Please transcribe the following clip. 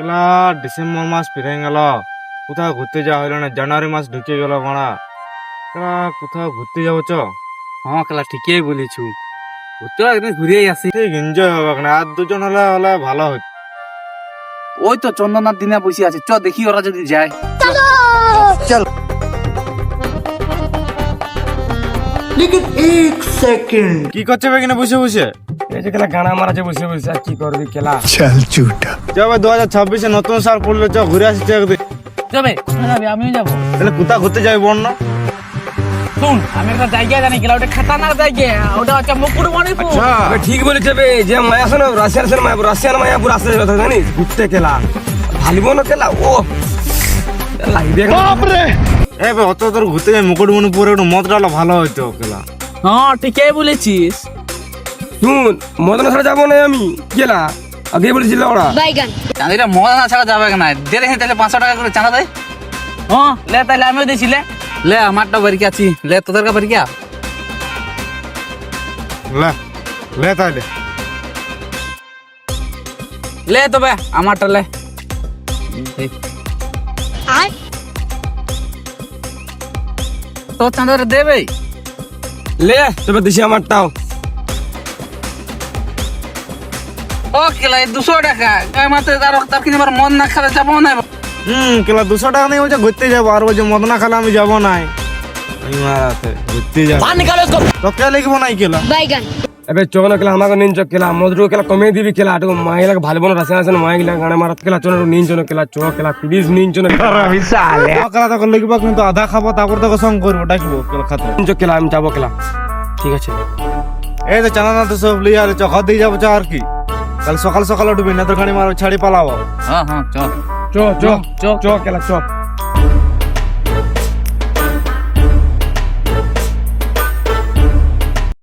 কেলা ডিসেম্বর মাস পেরিয়ে গেল, কোথাও ঘুরতে যাওয়া হইল না। জানুয়ারি মাস ঢুকে গেল মারা, কেলা কোথাও ঘুরতে যাবো চ। হ্যাঁ খেলা ঠিকই বলেছু, চ একদিন ঘুরিয়েই আসি। ঠিক এনজয় হবে না, আর দুজন হলে হলে ভালো হতো। ওই তো চন্দনার দিনে বসে আছে, চ দেখি ওরা যদি যায়। চল কি করছে কিনা বসে বসে? এই যে খেলা গানা মারা যে বসে বসে আর কি করবি খেলা। যাবে 2026-এ নতুন সাল পড়লে, চ ঘুরে আসি একদিন। যাবে কোথায় যাবে? আমিও যাবো। তাহলে কোথাও ঘুরতে যাবি বল না? শুন, আমি একটা জায়গা জানি খেলা, ওটা খাতানার জায়গা, ওটা হচ্ছে মুকুটমণিপুর। আবে ঠিক বলেছে বে, যে মায়া শোনো রাশিয়ান মায়াপুর আসতে কথা জানিস ঘুরতে খেলা ভালিব না খেলা ও লাগবে। এ বে, অত তোর ঘুরতে যাই মুকুটমণিপুরে, একটু মদ ডালো ভালো হইতো খেলা। হ্যাঁ ঠিকই বলেছিস। শুন মদনা ছাড়া যাবো না আমি খেলা, আগে বলেছিল ওরা। চাঁদিটা মজা না ছাড়া যাবে না, দে দেখি তাহলে 500 টাকা করে চাঁদা দেয়। হ্যাঁ লে, তাহলে আমিও দিছি। লে আমারটা বাড়ি আছি, লে তোদের কা বাড়ি কে লে লে তাইলে লে, তবে আমারটা লে। তোর চাঁদাটা দেবে লে তবে দিছি আমারটাও। ও কেলা 200 টাকা মাত্র, তার কিন্তু আমার মন না খাবে যাবো না। কেলা 200 টাকা নিয়ে বলছে ঘুরতে যাবো, আর বলছে মদ না খেলে আমি যাবো নাই। আমি মারাতে ঘুরতে যাবো তো কে লিখবো নাই কেলা। এবার চোখ না খেলা আমাকে নিন চোখ খেলা মধুর খেলা কমিয়ে দিবি খেলা, একটু মাইলাকে ভালো বোন রাশিয়ান আসেন মাইলা গানে মারাত খেলা চোখ নিন চোখ খেলা চোখ খেলা প্লিজ নিন চোখ খেলা তখন লিখবো, কিন্তু আধা খাবো, তারপর তোকে সঙ্গ করবো, ডাকবো খেলা খাতে। নিন চোখ খেলা আমি যাবো খেলা। ঠিক আছে এই তো চাঁদা তো সব লিয়ে আর চখা দিয়ে যাবো, চা আর কি। কাল সকাল সকাল উঠবি, না তো গাড়ি মারো ছাড়ি পালাবো। হ্যাঁ হ্যাঁ চল চ চ চ চ খেলা চ।